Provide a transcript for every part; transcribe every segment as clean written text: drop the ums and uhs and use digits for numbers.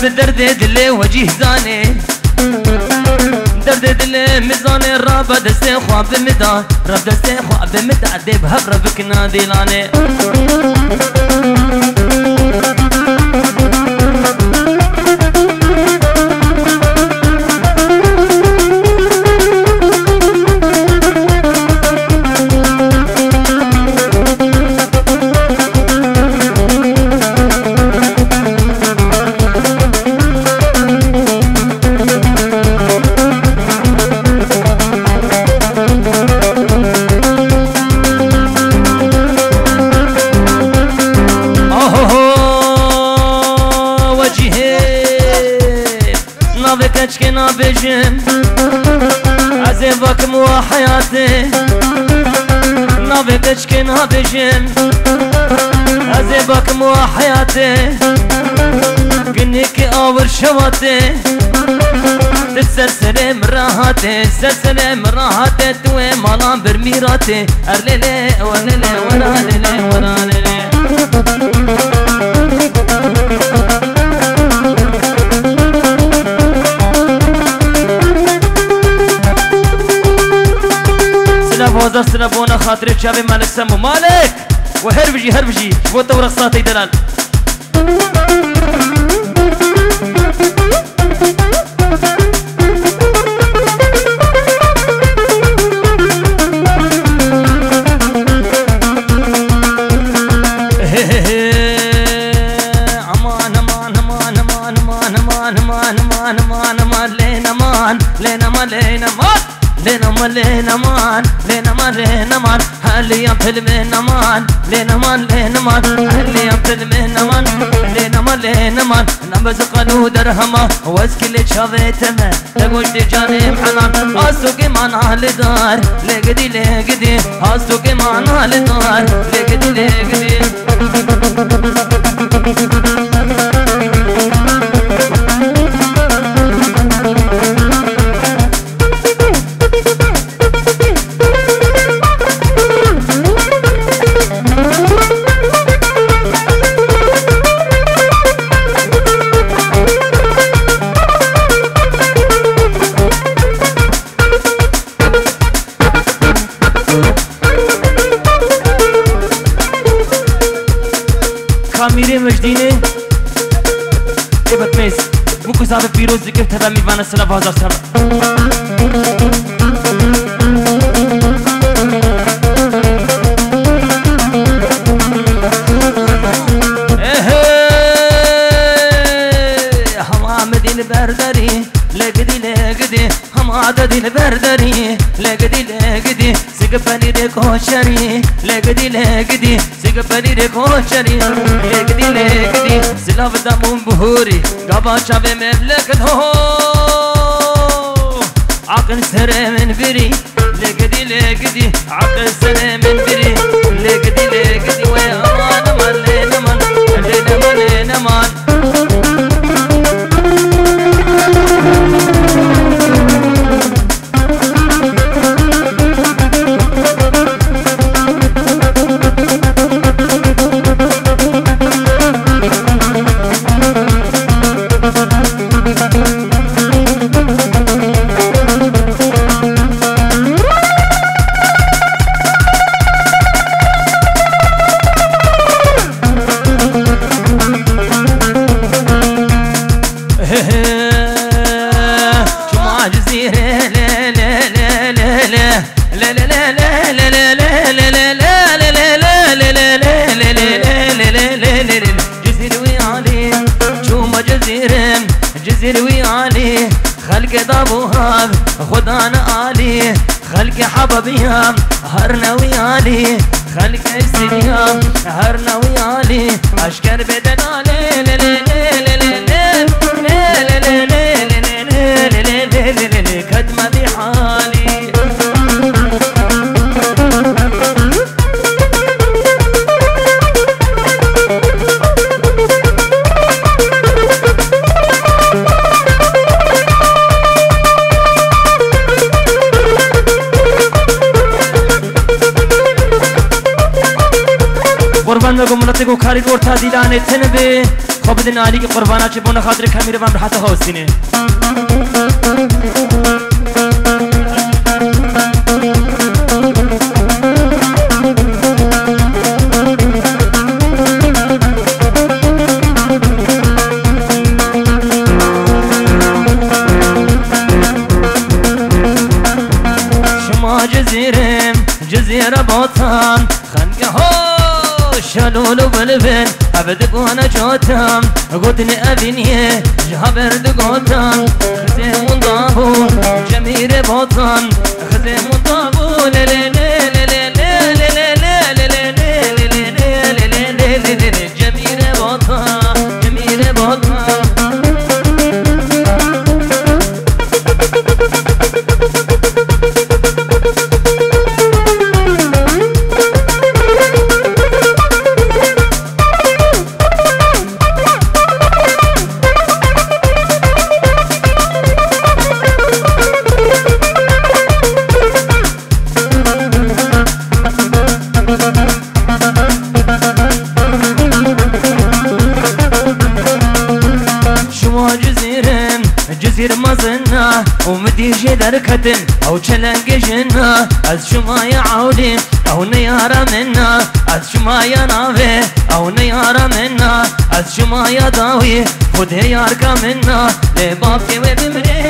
بدرد دل وجيه زاني درد دل ميزاني راب دستي خواب بمدا راب دستي خواب بمدا ديب هقربك نادي لاني بجم عذبك مو حياتي نابك كنا بجم عذبك مو حياتي قنيك اور شواتي تسلسل مراهاتي تسلسل مراهاتي توي مالان برميراتي ارليلي ورليلي وراليلي وراليلي وزا سنبونا خاطري شابي مالك سمو مالك وهربجي هربجي وطو رقصاتي دلال امان امان امان امان امان امان امان امان امان لين امان لين امان لين امان لين مان لين مان لين مان لين مان هاللي يمثل من مان لين مان لين مان هاللي يمثل من مان لين مان لين مان نبز قالوا درهمه واسكل شافيتمه تقول جاني محنان اسوق معنا لدار لقدي لقدي اسوق معنا لدار لقدي لقدي خاميري مجديني ابت ميس ممكن صاحب فيروز كيف تبع ميفان السنة بهزار سنة هم عمدي البردري لقدي لقدي هم عددي البردري لقدي لقدي سقفني ريكوشري لقدي لقدي سقفني ريكوشري لقدي لقدي سلاف دمون بهوري قبا شابي مملكت هو عقل سري من بري لقدي لقدي عقل سري من بري لقدي لقدي ويا امان امان لين امان لين امان لين امان جزير ويالي خلق ضابوها خدانا آلي خلق حبابيها هرنا ويالي خلق السنيام هرنا ويالي أشكر بدنا لي لي لي لي لي لي كدمة بحالي قربان بگو منطقو کاری ورتا دیلانه تنبه خب بدن علی که قربانا چه بونه خاطر کمیره من راحت هاستینه شما جزیره باطن خنگه ها شلولو بلبن عبدك وانا جوتم قلتني ابنيه جابر دقوتم خزي منضابو جميل بوطن خزي منضابو جميل بوطن جميل بوطن جزير مزنا ومديجي دركتن او چلنگجنا از شما يا عودين او نيارا منا از شما يا ناوي او نيارا منا از شما يا داوي خود ياركا منا لبابكي وبمري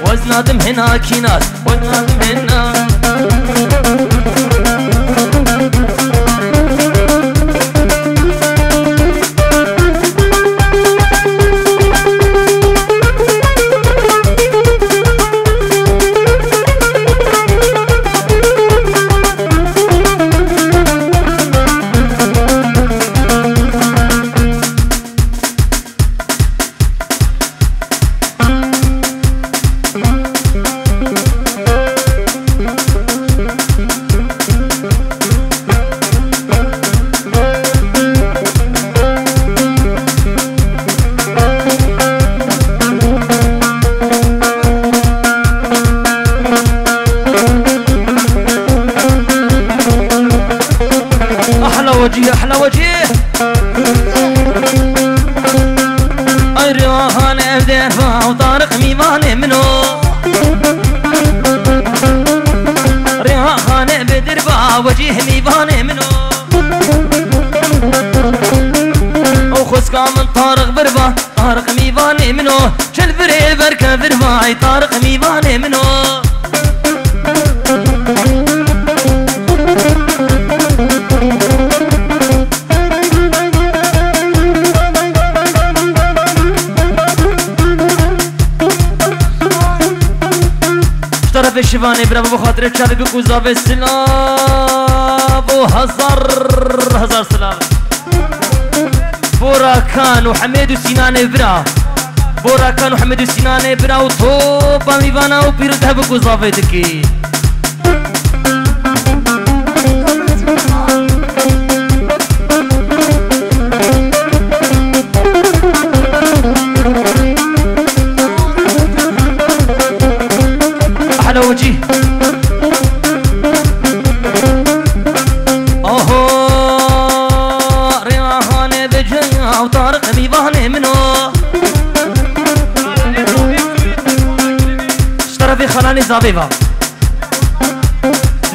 وزنادم هنا كينات وزنادم هنا من طارق بربا طارق ميفاني منو شل بري بركة برباي طارق ميفاني منو طرف الشفاني برافو بخاطر تشافي بكوزا بالسلام هزار سلام بوراكان وحميد وسينان برا بوراكان وحميد وسينان برا وطوبا ميفانا وبيرو ذهب بكوزا فيدكي وجيه اوهو رياحاني بجيا وطارق ميفاني منو اشترى خلاني زابيبا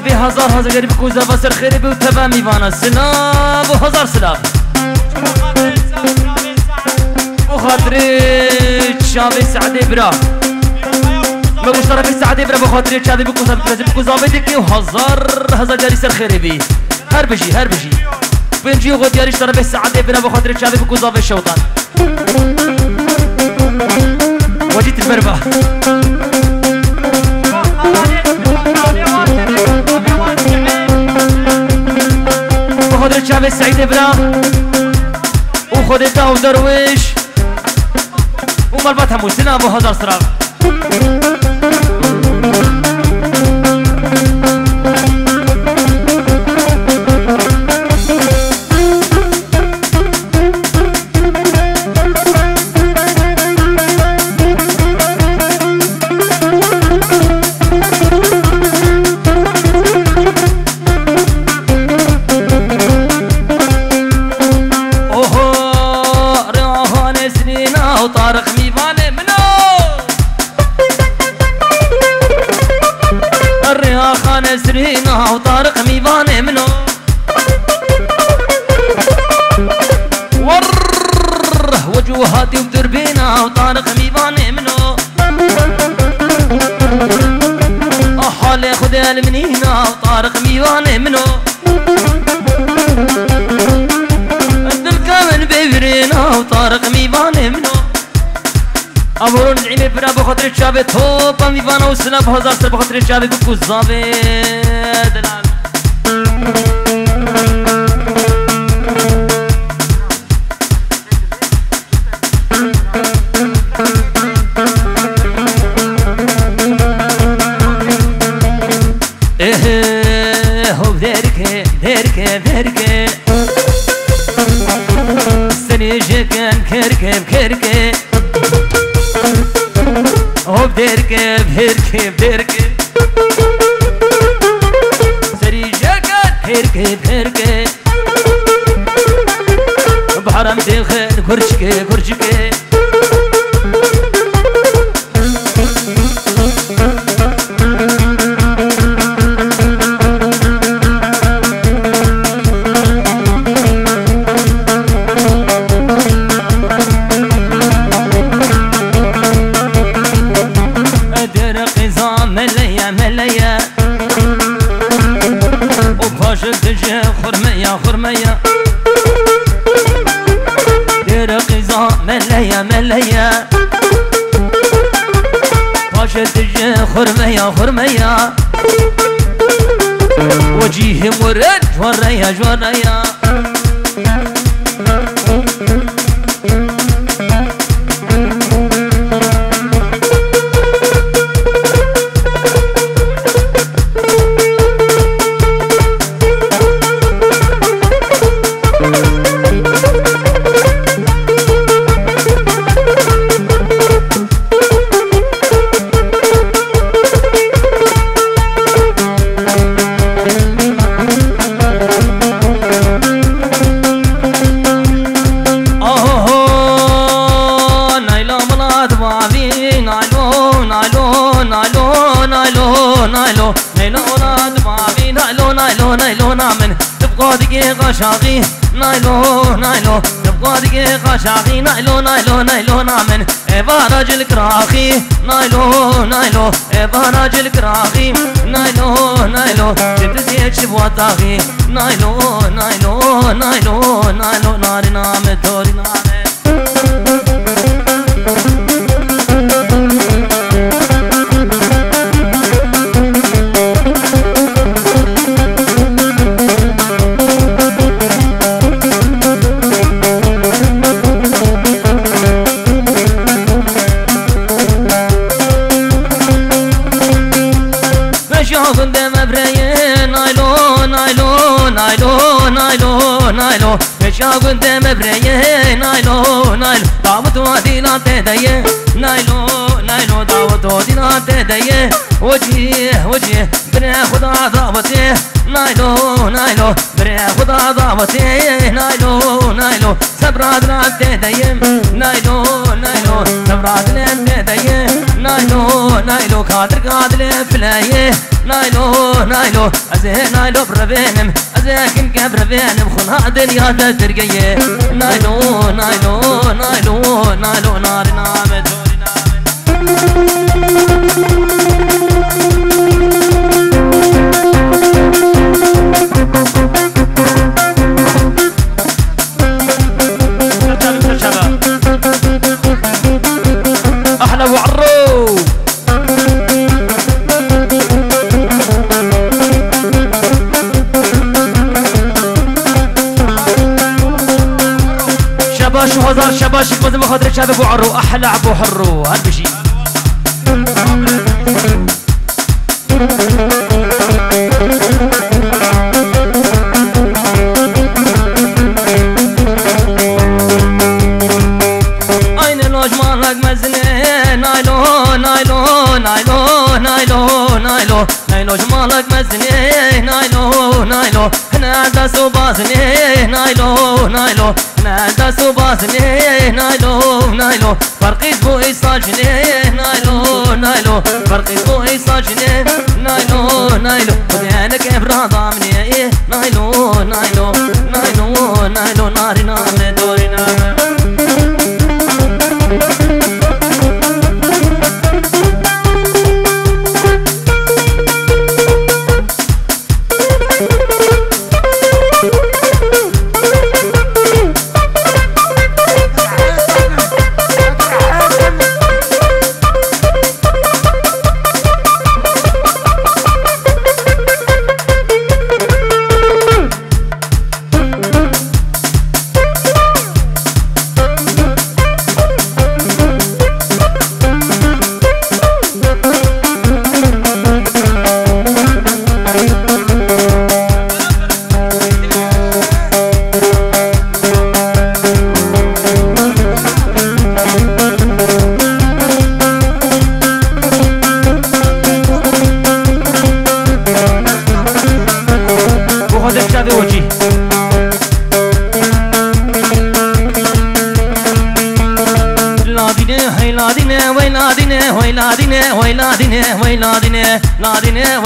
في هزار قريب كوزا بسر خيري وتبا ميفانا سلام وهزار سلام وخاطري شافي سعدي برا ما مشترك السعادة برا بخاطري تشادي بكوزا بدكي وهزار جاري سر خيري بي هربجي بنجي وغد ياري اشترك السعادة برا بخاطري تشادي بكوزا بالشوطان وجيت البربا بخاطري تشادي السعيدة برا وخدتها ودرويش ومربطها مسنا ابو هزار سراب طارق ميفاني منو الرياخان سرينا وطارق ميفاني منو ور وجوهاتي ودربينا وطارق ميفاني منو حالي خذ المنينا وطارق ميفاني منو الدلكامن بيفرينا وطارق ميفاني منو أمرون العيني برا بخاطر تشابه توبا ميفانا وسلام هزار سر بخاطر تشابه بكوزابي دلال إيه هو ذركة سنيجي كان كركة هوب هركب سري جاكات هركب بحرم دخل كرشكي مليا وباشل تجي خرمية دير قزا مليا باشل تجي خرمية وجيه مرد جوريا قشاقي نايلو نايلو نبغادي قشاقي نايلو نايلو نايلو نامن إبا راجل كراخي نايلو نايلو إبا راجل كراخي نايلو نايلو تبزيك شبواتاغي نايلو نايلو نايلو نايلو ناري نامن دوري نامن نايلو مشاغل دم بريه نايلو نايلو دعوت وادي لا تديه نايلو نايلو دعوت وادي لا تديه وجهي وجهي بري خدا دعوتي نايلو نايلو بري خدا دعوتي نايلو نايلو صبرات لا تديه نايلو نايلو صبرات لا تديه نايلو نايلو قادر قادر فلايه نايلو نايلو ازه نايلو بربينم ازه كم كبربينم خلها دنيا ترقيه نايلو نايلو نايلو نايلو نار نامد احلى وعرو شباش وهزار شباش يكون ما خاطر شباب وعرو احلى عبو حرو هالبشي اين لوج مالك مزنه نايلو نايلو نايلو نايلو نايلو نايلو جمالك مزنه نايلو نايلو هنا داسو بازنه نايلو نايلو هنا سوباسني نايلو نايلو فرقيت بو إيصاجني نايلو نايلو فرقيت بو إيصاجني نايلو نايلو خذيانا كيف راضى مني نايلو نايلو نايلو نايلو ناري نامي دوري نامي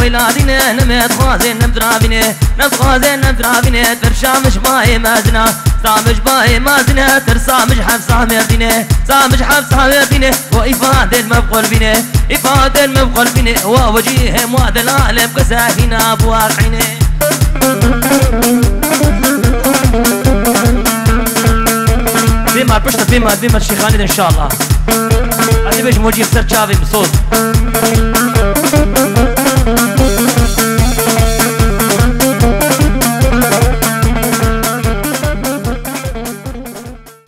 ويلادينه نمت خوازين نمدرابينه نمخوازين نمدرابينه ترشامش باي مازنه سامش باي مازنه ترسامش حفصه مبينه سامش حفصه مبينه وإفادة المبقول بينه إفادة المبقول بينه ووجيه مواد العالم كساهنا بواقعينه بما بشت بما الشيخاني ان شاء الله هذه بيش موجي بسر شافي بصوت